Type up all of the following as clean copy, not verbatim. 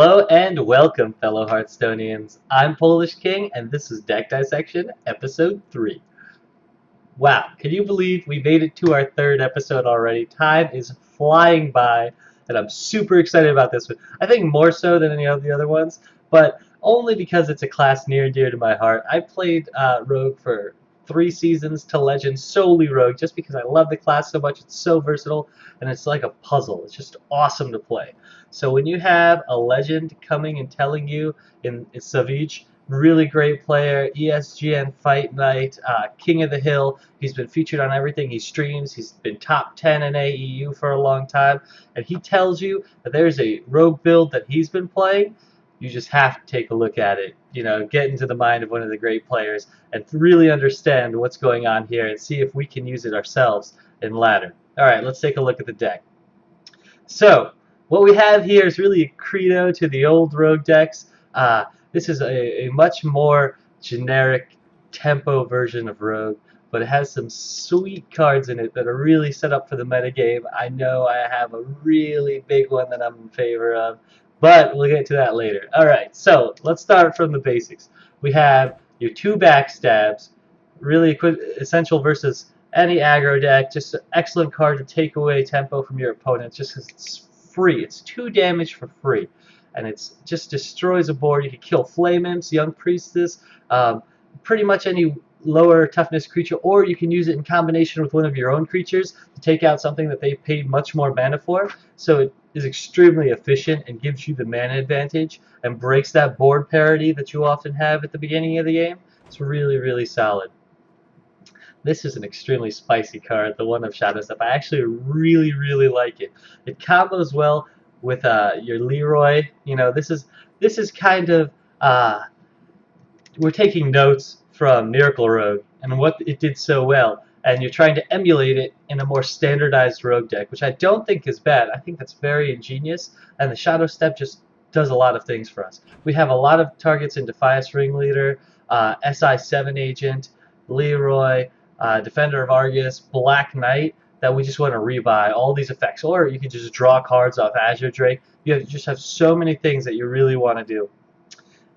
Hello and welcome, fellow Hearthstonians. I'm PolishKing, and this is Deck Dissection, Episode 3. Wow, can you believe we made it to our third episode already? Time is flying by, and I'm super excited about this one. I think more so than any of the other ones, but only because it's a class near and dear to my heart. I played Rogue for 3 seasons to Legend, solely Rogue, just because I love the class so much. It's so versatile, and it's like a puzzle. It's just awesome to play. So when you have a Legend coming and telling you in Savjz, really great player, ESGN Fight Night, King of the Hill. He's been featured on everything he streams. He's been top 10 in AEU for a long time. And he tells you that there's a rogue build that he's been playing. You just have to take a look at it. You know, get into the mind of one of the great players and really understand what's going on here and see if we can use it ourselves in ladder. All right, let's take a look at the deck. So, what we have here is really a credo to the old rogue decks. This is a much more generic tempo version of Rogue, but it has some sweet cards in it that are really set up for the metagame. I know I have a really big one that I'm in favor of, but we'll get to that later. Alright, so let's start from the basics. We have your 2 backstabs, really essential versus any aggro deck, just an excellent card to take away tempo from your opponent just because it's free. It's 2 damage for free. And it just destroys a board. You can kill Flame Imps, Young Priestess, pretty much any lower toughness creature, or you can use it in combination with one of your own creatures to take out something that they paid much more mana for. So it is extremely efficient and gives you the mana advantage and breaks that board parity that you often have at the beginning of the game. It's really, really solid. This is an extremely spicy card, the one of Shadow Step. I actually really, really like it. It combos well with your Leroy. You know, this is kind of we're taking notes from Miracle Rogue and what it did so well, and you're trying to emulate it in a more standardized Rogue deck, which I don't think is bad. I think that's very ingenious, and the Shadow Step just does a lot of things for us. We have a lot of targets in Defias Ringleader, SI7 Agent, Leroy, Defender of Vargus, Black Knight, that we just want to rebuy all these effects, or you can just draw cards off Azure Drake. You just have so many things that you really want to do.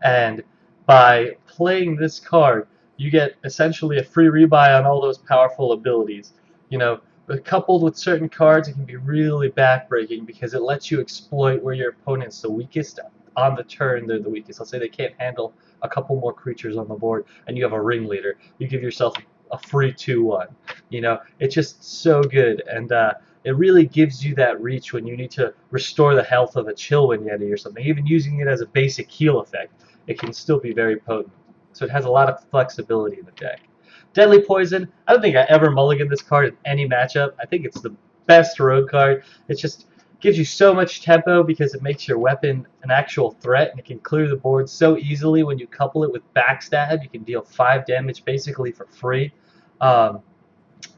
And by playing this card, you get essentially a free rebuy on all those powerful abilities. You know, but coupled with certain cards, it can be really backbreaking because it lets you exploit where your opponent's the weakest. On the turn, they're the weakest. Let's say they can't handle a couple more creatures on the board, and you have a ringleader. You give yourself a free 2/1. You know, it's just so good, and it really gives you that reach when you need to restore the health of a Chillwind Yeti or something. Even using it as a basic heal effect, it can still be very potent. So it has a lot of flexibility in the deck. Deadly Poison, I don't think I ever mulligan this card in any matchup. I think it's the best rogue card. It just gives you so much tempo because it makes your weapon an actual threat, and it can clear the board so easily. When you couple it with Backstab, you can deal 5 damage basically for free.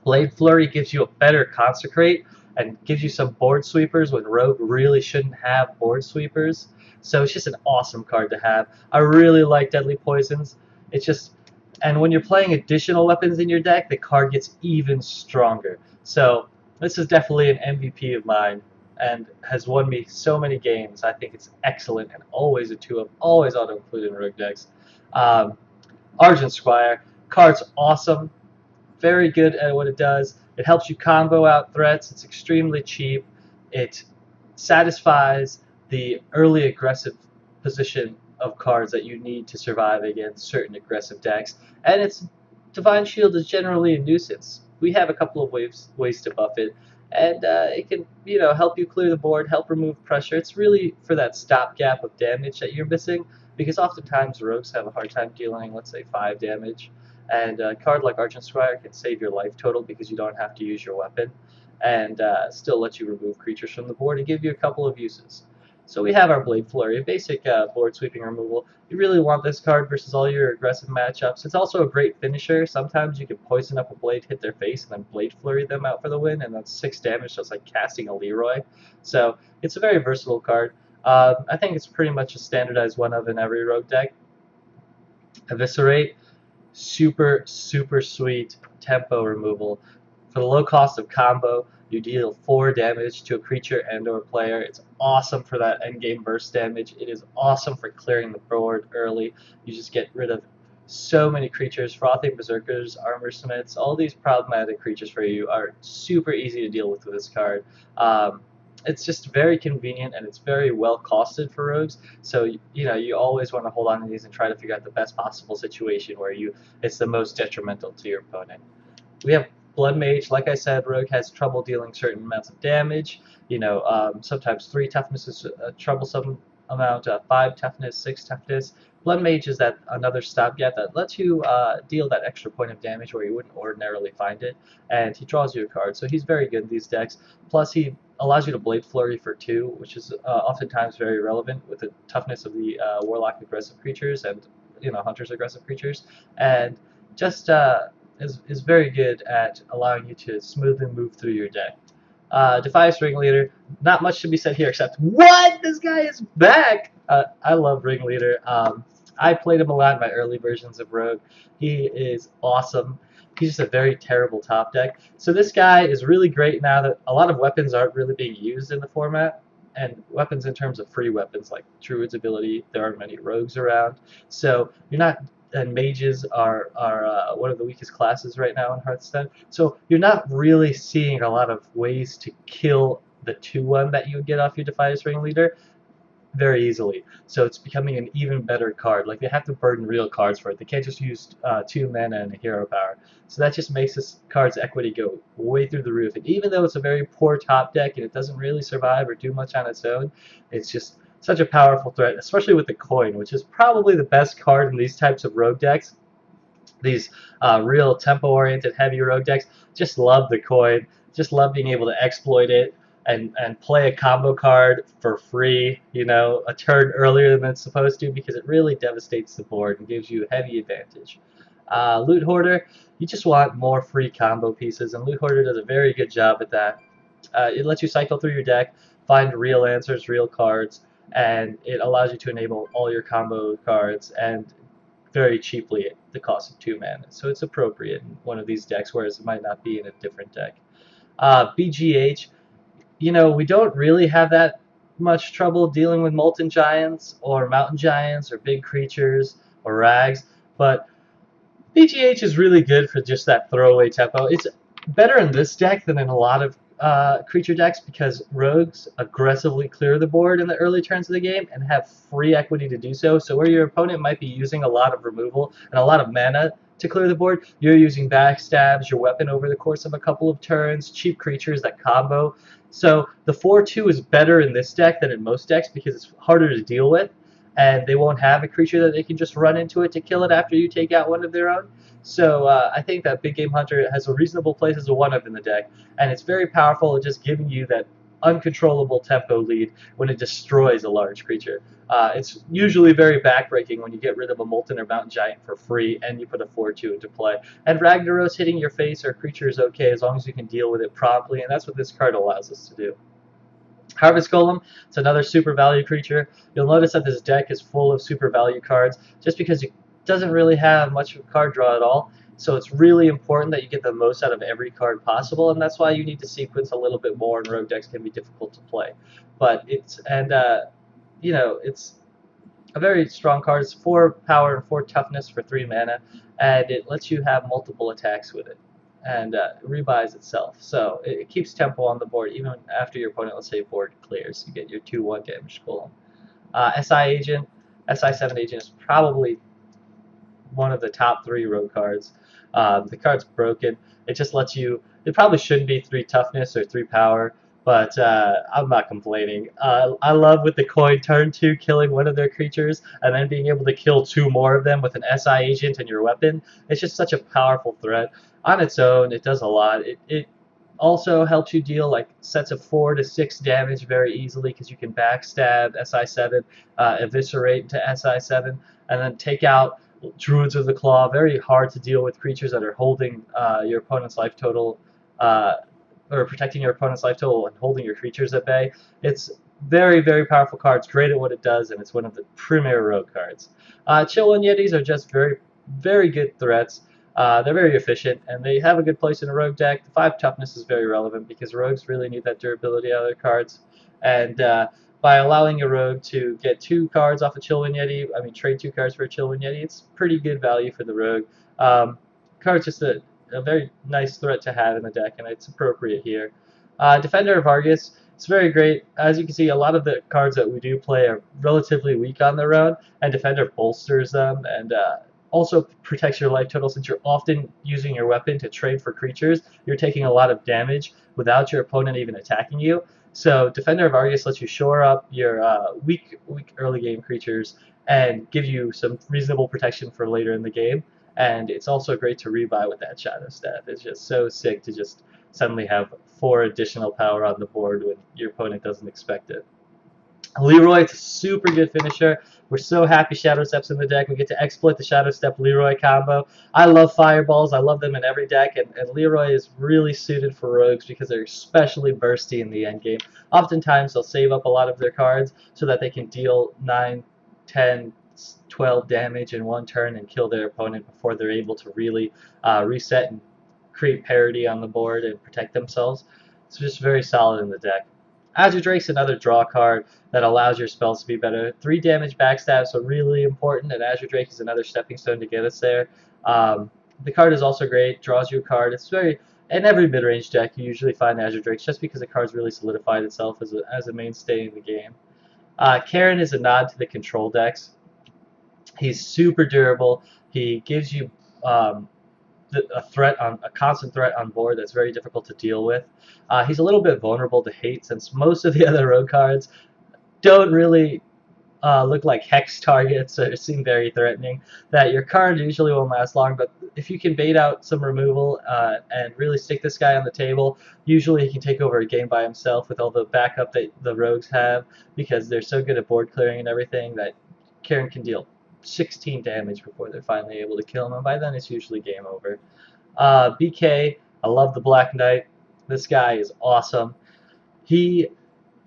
Blade Flurry gives you a better Consecrate and gives you some board sweepers when Rogue really shouldn't have board sweepers. So it's just an awesome card to have. I really like Deadly Poisons. It's just, and when you're playing additional weapons in your deck, the card gets even stronger. So this is definitely an MVP of mine and has won me so many games. I think it's excellent and always a 2-of, always auto-include in Rogue decks. Argent Squire, card's awesome. Very good at what it does. It helps you combo out threats. It's extremely cheap. It satisfies the early aggressive position of cards that you need to survive against certain aggressive decks. And its Divine Shield is generally a nuisance. We have a couple of ways to buff it, and it can, you know, help you clear the board, help remove pressure. It's really for that stopgap of damage that you're missing, because oftentimes rogues have a hard time dealing, let's say, 5 damage. And a card like Argent Squire can save your life total because you don't have to use your weapon, and still let you remove creatures from the board and give you a couple of uses. So we have our Blade Flurry, a basic board sweeping removal. You really want this card versus all your aggressive matchups. It's also a great finisher. Sometimes you can poison up a blade, hit their face, and then Blade Flurry them out for the win, and that's 6 damage, just like casting a Leroy. So it's a very versatile card. I think it's pretty much a standardized 1-of in every rogue deck. Eviscerate. Super, super sweet tempo removal. For the low cost of combo, you deal 4 damage to a creature and or player. It's awesome for that endgame burst damage. It is awesome for clearing the board early. You just get rid of so many creatures. Frothing Berserkers, Armor Smiths, all these problematic creatures for you are super easy to deal with this card. It's just very convenient and it's very well costed for rogues. So you always want to hold on to these and try to figure out the best possible situation where it's the most detrimental to your opponent. We have Blood Mage. Like I said, rogue has trouble dealing certain amounts of damage. Sometimes 3 toughness is a troublesome amount, 5 toughness, 6 toughness. Blood Mage is another stopgap that lets you deal that extra point of damage where you wouldn't ordinarily find it, and he draws you a card, so he's very good in these decks. Plus, he allows you to Blade Flurry for 2, which is oftentimes very relevant with the toughness of the Warlock aggressive creatures and Hunters aggressive creatures, and just is very good at allowing you to smoothly move through your deck. Defias Ringleader, not much to be said here except, what? This guy is back! I love Ringleader. I played him a lot in my early versions of Rogue. He is awesome. He's just a very terrible top deck. So this guy is really great now that a lot of weapons aren't really being used in the format. And weapons in terms of free weapons like Druid's ability, there aren't many rogues around. So you're not, and mages are one of the weakest classes right now in Hearthstone. So you're not really seeing a lot of ways to kill the 2/1 that you would get off your Defias Ringleader very easily. So it's becoming an even better card. Like, they have to burden real cards for it. They can't just use 2 mana and a hero power. So that just makes this card's equity go way through the roof. And even though it's a very poor top deck and it doesn't really survive or do much on its own, it's just such a powerful threat, especially with the coin, which is probably the best card in these types of rogue decks. These real tempo-oriented heavy rogue decks just love the coin, just love being able to exploit it and play a combo card for free, a turn earlier than it's supposed to, because it really devastates the board and gives you a heavy advantage. Loot Hoarder, you just want more free combo pieces, and Loot Hoarder does a very good job at that. It lets you cycle through your deck, find real answers, real cards, and it allows you to enable all your combo cards and very cheaply at the cost of 2 mana. So it's appropriate in one of these decks, whereas it might not be in a different deck. BGH, we don't really have that much trouble dealing with Molten Giants or Mountain Giants or big creatures or Rags, but BGH is really good for just that throwaway tempo. It's better in this deck than in a lot of creature decks because rogues aggressively clear the board in the early turns of the game and have free equity to do so. So where your opponent might be using a lot of removal and a lot of mana to clear the board, you're using backstabs, your weapon over the course of a couple of turns, cheap creatures that combo. So the 4/2 is better in this deck than in most decks because it's harder to deal with, and they won't have a creature that they can just run into it to kill it after you take out one of their own. So I think that Big Game Hunter has a reasonable place as a 1-up in the deck, and it's very powerful at just giving you that uncontrollable tempo lead when it destroys a large creature. It's usually very backbreaking when you get rid of a Molten or Mountain Giant for free and you put a 4/2 into play. And Ragnaroks hitting your face or creature is okay as long as you can deal with it promptly, and that's what this card allows us to do. Harvest Golem, it's another super value creature. You'll notice that this deck is full of super value cards just because it doesn't really have much of a card draw at all. So it's really important that you get the most out of every card possible, and that's why you need to sequence a little bit more, and rogue decks can be difficult to play. But it's a very strong card. It's 4 power and 4 toughness for 3 mana, and it lets you have multiple attacks with it, and rebuys itself. So it keeps tempo on the board even after your opponent, let's say, board clears. You get your 2/1 damage Golem. SI7 Agent is probably one of the top 3 rogue cards. The card's broken. It just lets you, it probably shouldn't be 3 toughness or 3 power, but I'm not complaining. I love with the coin turn 2 killing one of their creatures and then being able to kill 2 more of them with an SI Agent and your weapon. It's just such a powerful threat. On its own, it does a lot. It also helps you deal like sets of 4 to 6 damage very easily because you can backstab SI7, eviscerate to SI7, and then take out Druids of the Claw. Very hard to deal with creatures that are holding your opponent's life total, or protecting your opponent's life total and holding your creatures at bay. It's very, very powerful card. It's great at what it does, and it's one of the premier rogue cards. Chill and Yetis are just very, very good threats. They're very efficient, and they have a good place in a rogue deck. The 5 toughness is very relevant because rogues really need that durability out of their cards. And by allowing a rogue to get 2 cards off a Chillwind Yeti, I mean trade 2 cards for a Chillwind Yeti, it's pretty good value for the rogue. Card's just a very nice threat to have in the deck, and it's appropriate here. Defender of Vargus, it's very great. As you can see, a lot of the cards that we do play are relatively weak on their own, and Defender bolsters them and also protects your life total. Since you're often using your weapon to trade for creatures, you're taking a lot of damage without your opponent even attacking you. So Defender of Argus lets you shore up your weak early game creatures and give you some reasonable protection for later in the game. And it's also great to rebuy with that Shadow Staff. It's just so sick to just suddenly have 4 additional power on the board when your opponent doesn't expect it. Leroy, it's a super good finisher. We're so happy Shadow Step's in the deck. We get to exploit the Shadow Step Leroy combo. I love fireballs. I love them in every deck, and Leroy is really suited for rogues because they're especially bursty in the endgame. Oftentimes, they'll save up a lot of their cards so that they can deal 9, 10, 12 damage in one turn and kill their opponent before they're able to really reset and create parity on the board and protect themselves. It's just very solid in the deck. Azure Drake's another draw card that allows your spells to be better. 3 damage backstab, so really important, and Azure Drake is another stepping stone to get us there. The card is also great, draws you a card. It's very, in every mid-range deck you usually find Azure Drakes just because the card's really solidified itself as a mainstay in the game. Karen is a nod to the control decks. He's super durable. He gives you a constant threat on board that's very difficult to deal with. He's a little bit vulnerable to hate since most of the other rogue cards don't really look like hex targets or seem very threatening. That your card usually won't last long, but if you can bait out some removal and really stick this guy on the table, usually he can take over a game by himself with all the backup that the rogues have because they're so good at board clearing and everything that Karen can deal 16 damage before they're finally able to kill him, and by then it's usually game over. BK, I love the Black Knight. This guy is awesome. He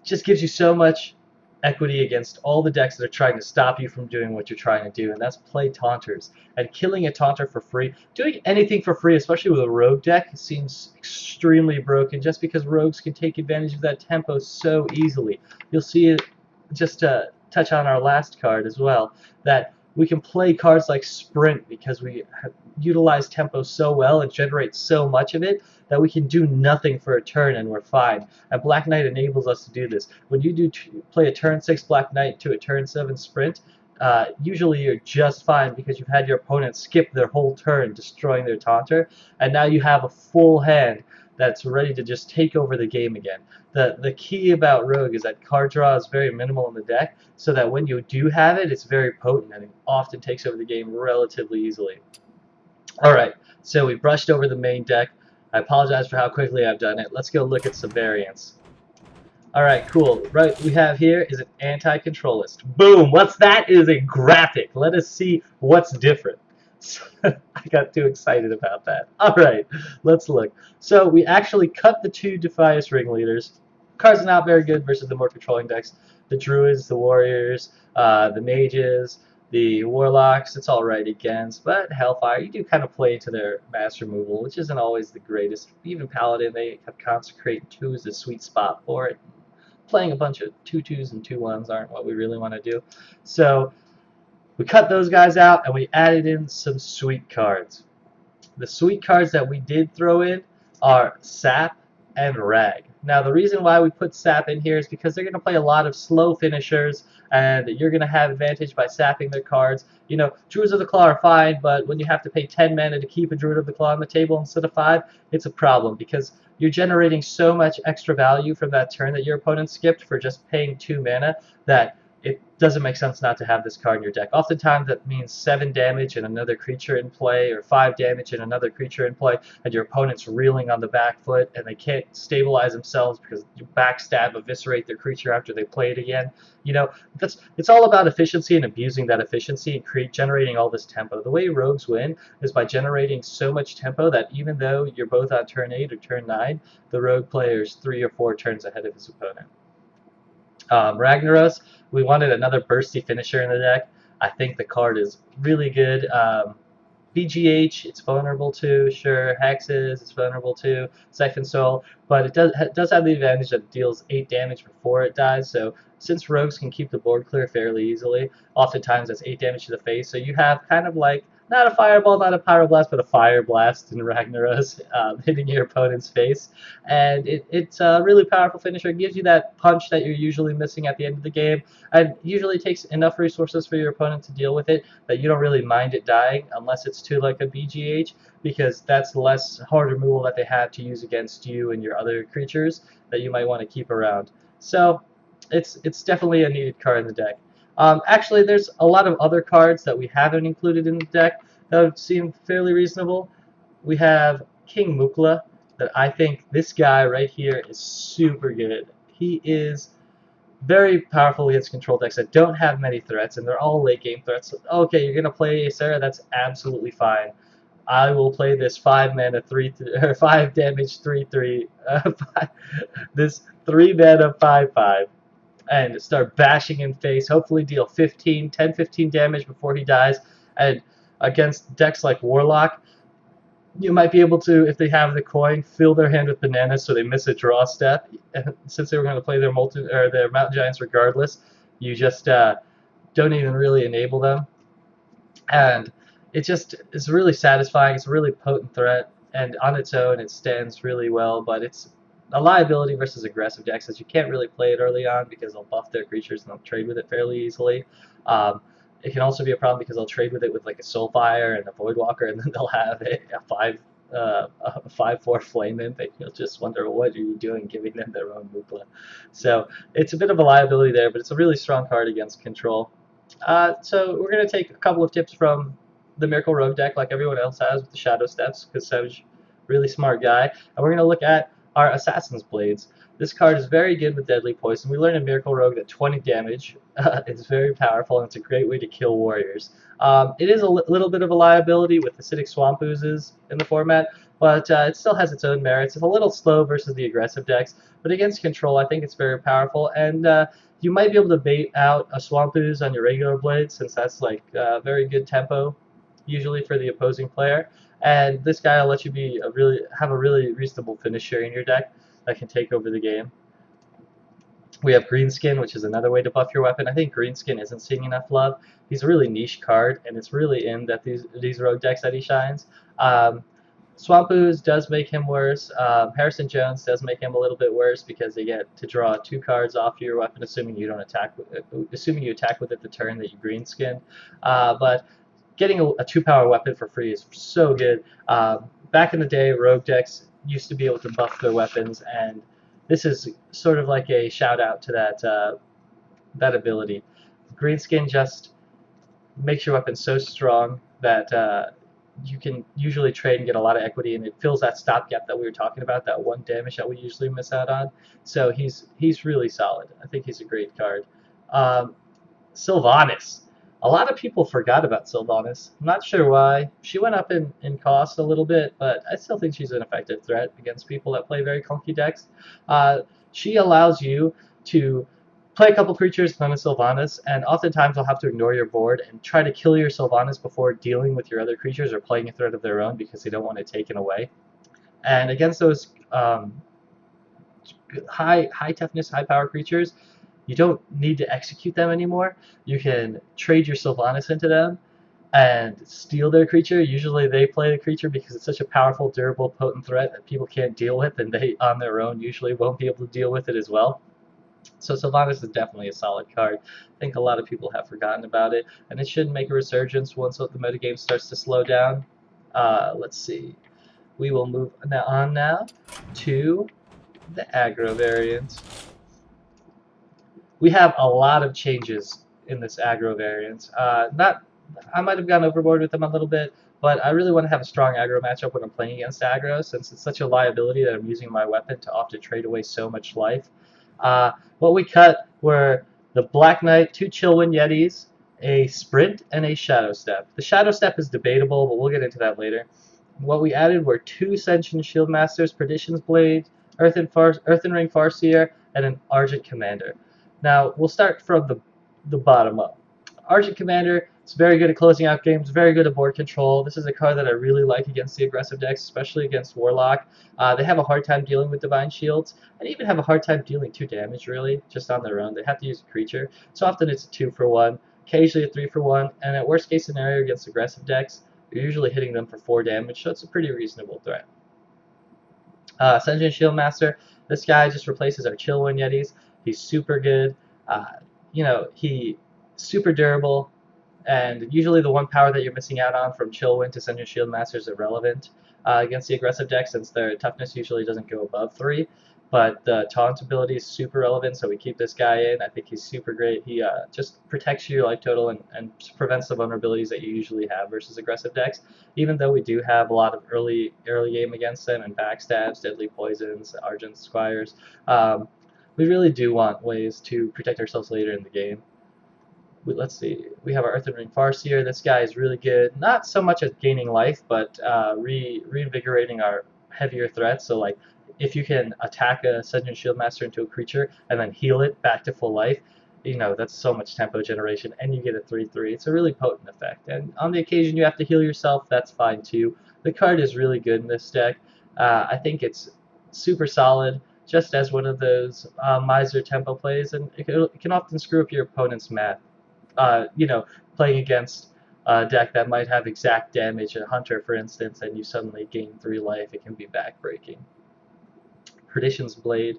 just gives you so much equity against all the decks that are trying to stop you from doing what you're trying to do, and that's play Taunters. And killing a Taunter for free, doing anything for free, especially with a rogue deck, seems extremely broken just because rogues can take advantage of that tempo so easily. You'll see it just to touch on our last card as well, that we can play cards like Sprint because we utilize tempo so well and generate so much of it that we can do nothing for a turn and we're fine. And Black Knight enables us to do this. When you do play a turn 6 Black Knight to a turn 7 Sprint, usually you're just fine because you've had your opponent skip their whole turn destroying their Taunter, and now you have a full hand that's ready to just take over the game again. The key about Rogue is that card draw is very minimal in the deck, so that when you do have it, it's very potent and it often takes over the game relatively easily. Alright, so we brushed over the main deck. I apologize for how quickly I've done it. Let's go look at some variants. Alright, cool. Right, we have here is an anti-control list. Boom! What's that? It is a graphic. Let us see what's different. I got too excited about that. Alright, let's look. So we actually cut the 2 Defias ringleaders. Cards are not very good versus the more controlling decks. The Druids, the Warriors, the Mages, the Warlocks, it's alright against, but Hellfire, you do kind of play into their mass removal, which isn't always the greatest. Even Paladin, they have Consecrate 2 as a sweet spot for it. Playing a bunch of 2/2s and 2/1s aren't what we really want to do. So we cut those guys out and we added in some sweet cards. The sweet cards that we did throw in are Sap and Rag. Now the reason why we put Sap in here is because they're going to play a lot of slow finishers and you're going to have advantage by sapping their cards. You know, Druids of the Claw are fine, but when you have to pay 10 mana to keep a Druid of the Claw on the table instead of 5, it's a problem because you're generating so much extra value from that turn that your opponent skipped for just paying 2 mana that it doesn't make sense not to have this card in your deck. Oftentimes that means 7 damage and another creature in play, or 5 damage and another creature in play, and your opponent's reeling on the back foot and they can't stabilize themselves because you backstab, eviscerate their creature after they play it again. You know, it's all about efficiency and abusing that efficiency and generating all this tempo. The way rogues win is by generating so much tempo that even though you're both on turn 8 or turn 9, the rogue player is 3 or 4 turns ahead of his opponent. Ragnaroks, we wanted another bursty finisher in the deck. I think the card is really good BGH, it's vulnerable to, sure. Hexes, it's vulnerable to. Siphon Soul, but it does have the advantage that it deals 8 damage before it dies, so since rogues can keep the board clear fairly easily, oftentimes that's 8 damage to the face, so you have kind of like, not a fireball, not a pyroblast, but a fire blast in Ragnaroks hitting your opponent's face. And it's a really powerful finisher. It gives you that punch that you're usually missing at the end of the game, and usually takes enough resources for your opponent to deal with it that you don't really mind it dying unless it's to like a BGH, because that's less hard removal that they have to use against you and your other creatures that you might want to keep around. So it's definitely a needed card in the deck. Actually, there's a lot of other cards that we haven't included in the deck that would seem fairly reasonable. We have King Mukla, that I think this guy right here is super good. He is very powerful against control decks that don't have many threats, and they're all late game threats. Okay, you're gonna play Sarah, that's absolutely fine. I will play this 5 mana 5 damage 3/3 this 3 mana 5/5 and start bashing in face, hopefully deal 10-15 damage before he dies. And against decks like Warlock, you might be able to, if they have the coin, fill their hand with bananas so they miss a draw step. And since they were going to play their Mountain Giants regardless, you just don't even really enable them. And it just is really satisfying. It's a really potent threat, and on its own it stands really well, but it's a liability versus aggressive decks, as you can't really play it early on because they'll buff their creatures and they'll trade with it fairly easily. It can also be a problem because they'll trade with it with like a Soulfire and a Voidwalker, and then they'll have a 5/4 Flame Imp, and you'll just wonder, what are you doing giving them their own Mukla? So it's a bit of a liability there, but it's a really strong card against control. So we're going to take a couple of tips from the Miracle Rogue deck like everyone else has with the Shadow Steps, because Savjz, really smart guy. And we're going to look at our Assassin's Blades. This card is very good with Deadly Poison. We learned in Miracle Rogue that 20 damage is very powerful, and it's a great way to kill warriors. It is a little bit of a liability with Acidic Swamp Oozes in the format, but it still has its own merits. It's a little slow versus the aggressive decks, but against control I think it's very powerful, and you might be able to bait out a Swamp Ooze on your regular blade, since that's like very good tempo usually for the opposing player. And this guy will let you have a really reasonable finisher in your deck that can take over the game. We have Greenskin, which is another way to buff your weapon. I think Greenskin isn't seeing enough love. He's a really niche card, and it's really aimed at these rogue decks that he shines. Swamp Ooze does make him worse. Harrison Jones does make him a little bit worse because they get to draw 2 cards off your weapon, assuming you don't attack assuming you attack with it the turn that you Greenskin. But getting a 2-power weapon for free is so good. Back in the day, rogue decks used to be able to buff their weapons, and this is sort of like a shout out to that ability. Greenskin just makes your weapon so strong that you can usually trade and get a lot of equity, and it fills that stopgap that we were talking about, that 1 damage that we usually miss out on. So he's really solid. I think he's a great card. Sylvanas. A lot of people forgot about Sylvanas. I'm not sure why. She went up in cost a little bit, but I still think she's an effective threat against people that play very clunky decks. She allows you to play a couple creatures and then a Sylvanas, and oftentimes you'll have to ignore your board and try to kill your Sylvanas before dealing with your other creatures or playing a threat of their own because they don't want it taken away. And against those high toughness, high power creatures, you don't need to execute them anymore. You can trade your Sylvanas into them and steal their creature. Usually they play the creature because it's such a powerful, durable, potent threat that people can't deal with, and they on their own usually won't be able to deal with it as well. So Sylvanas is definitely a solid card. I think a lot of people have forgotten about it, and it should make a resurgence once the metagame starts to slow down. Let's see. We will move on now to the aggro variant. We have a lot of changes in this aggro variant. I might have gone overboard with them a little bit, but I really want to have a strong aggro matchup when I'm playing against aggro, since it's such a liability that I'm using my weapon to often trade away so much life. What we cut were the Black Knight, 2 Chillwind Yetis, a Sprint, and a Shadow Step. The Shadow Step is debatable, but we'll get into that later. What we added were 2 Sentient Shieldmasters, Preditions Blade, Earthen Ring Farseer, and an Argent Commander. Now, we'll start from the bottom up. Argent Commander, It's very good at closing out games, very good at board control. This is a card that I really like against the aggressive decks, especially against Warlock. They have a hard time dealing with Divine Shields, and even have a hard time dealing 2 damage, really, just on their own. They have to use a creature. So often it's a 2-for-1, occasionally a 3-for-1, and at worst case scenario against aggressive decks, you're usually hitting them for 4 damage, so it's a pretty reasonable threat. Senion Shieldmaster, this guy just replaces our Chillwind Yetis. He's super good. He's super durable. And usually the one power that you're missing out on from Chillwind to Senion Shieldmaster is irrelevant against the aggressive deck, since their toughness usually doesn't go above 3. But the taunt ability is super relevant, so we keep this guy in. I think he's super great. He just protects your life total and prevents the vulnerabilities that you usually have versus aggressive decks. Even though we do have a lot of early game against them, and backstabs, deadly poisons, Argent Squires, we really do want ways to protect ourselves later in the game. Let's see, we have our Earthen Ring Farseer. This guy is really good, not so much at gaining life, but reinvigorating our heavier threats. So like, if you can attack a Senion Shieldmaster into a creature and then heal it back to full life, that's so much tempo generation, and you get a 3/3. It's a really potent effect. And on the occasion you have to heal yourself, that's fine too. The card is really good in this deck. I think it's super solid, just as one of those miser tempo plays, and it can often screw up your opponent's math. Playing against a deck that might have exact damage, a Hunter for instance, and you suddenly gain 3 life, it can be backbreaking. Preditions Blade,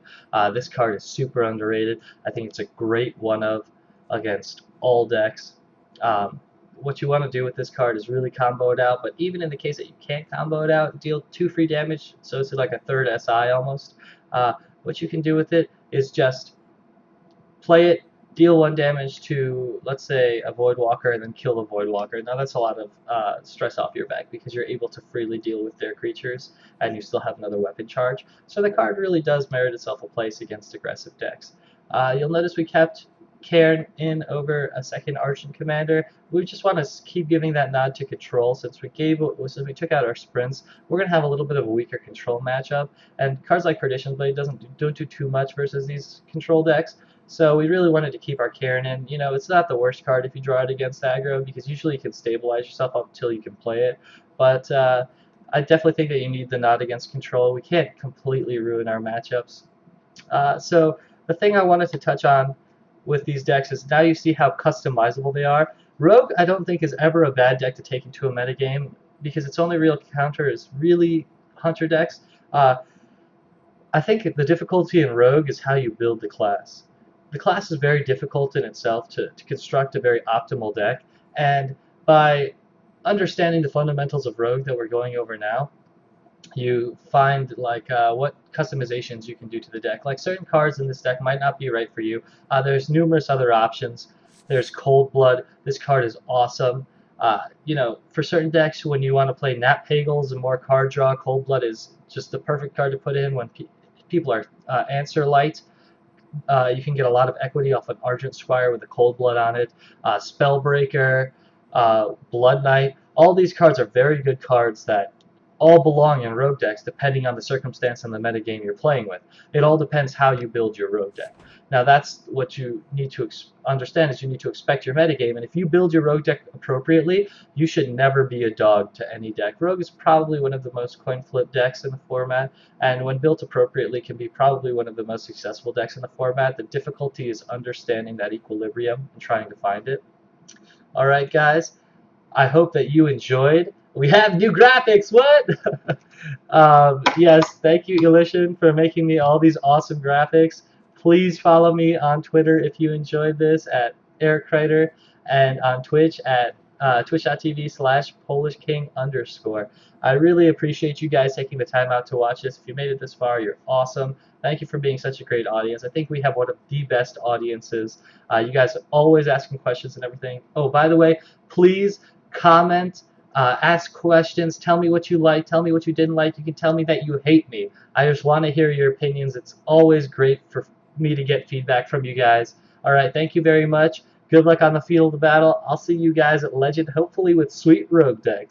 this card is super underrated. I think it's a great one-of against all decks. What you want to do with this card is really combo it out, but even in the case that you can't combo it out, deal 2 free damage, so it's like a third SI almost. What you can do with it is just play it, deal 1 damage to, let's say, a Voidwalker, and then kill the Voidwalker. Now that's a lot of stress off your back, because you're able to freely deal with their creatures, and you still have another weapon charge. So the card really does merit itself a place against aggressive decks. You'll notice we kept Cairn in over a second Argent Commander. We just want to keep giving that nod to control. Since we took out our sprints, we're going to have a little bit of a weaker control matchup, and cards like Preditions Blade don't do too much versus these control decks. So we really wanted to keep our Cairn in. It's not the worst card if you draw it against aggro, because usually you can stabilize yourself up until you can play it. But I definitely think that you need the nod against control. We can't completely ruin our matchups. So the thing I wanted to touch on with these decks is, now you see how customizable they are. Rogue, I don't think, is ever a bad deck to take into a metagame, because its only real counter is really Hunter decks. I think the difficulty in Rogue is how you build the class. The class is very difficult in itself to construct a very optimal deck, and by understanding the fundamentals of Rogue that we're going over now, you find what customizations you can do to the deck. Like, certain cards in this deck might not be right for you. There's numerous other options. There's Cold Blood. This card is awesome. For certain decks, when you want to play Nat Pagels and more card draw, Cold Blood is just the perfect card to put in when people are answer light. You can get a lot of equity off an Argent Squire with a Cold Blood on it. Spellbreaker, Blood Knight. All these cards are very good cards that all belong in Rogue decks, depending on the circumstance and the metagame you're playing with. It all depends how you build your Rogue deck. Now that's what you need to understand, is you need to expect your metagame, and if you build your Rogue deck appropriately, you should never be a dog to any deck. Rogue is probably one of the most coin flip decks in the format, and when built appropriately can be probably one of the most successful decks in the format. The difficulty is understanding that equilibrium and trying to find it. Alright guys, I hope that you enjoyed. We have new graphics, what? Yes, thank you Elishan for making me all these awesome graphics. Please follow me on Twitter if you enjoyed this at EricKreiter, and on Twitch at twitch.tv/PolishKing_. I really appreciate you guys taking the time out to watch this. If you made it this far, you're awesome. Thank you for being such a great audience. I think we have one of the best audiences. You guys are always asking questions and everything. Oh, by the way, please comment, ask questions, tell me what you like, tell me what you didn't like. You can tell me that you hate me. I just want to hear your opinions. It's always great for me to get feedback from you guys. Alright, thank you very much. Good luck on the field of battle. I'll see you guys at Legend, hopefully with sweet Rogue decks.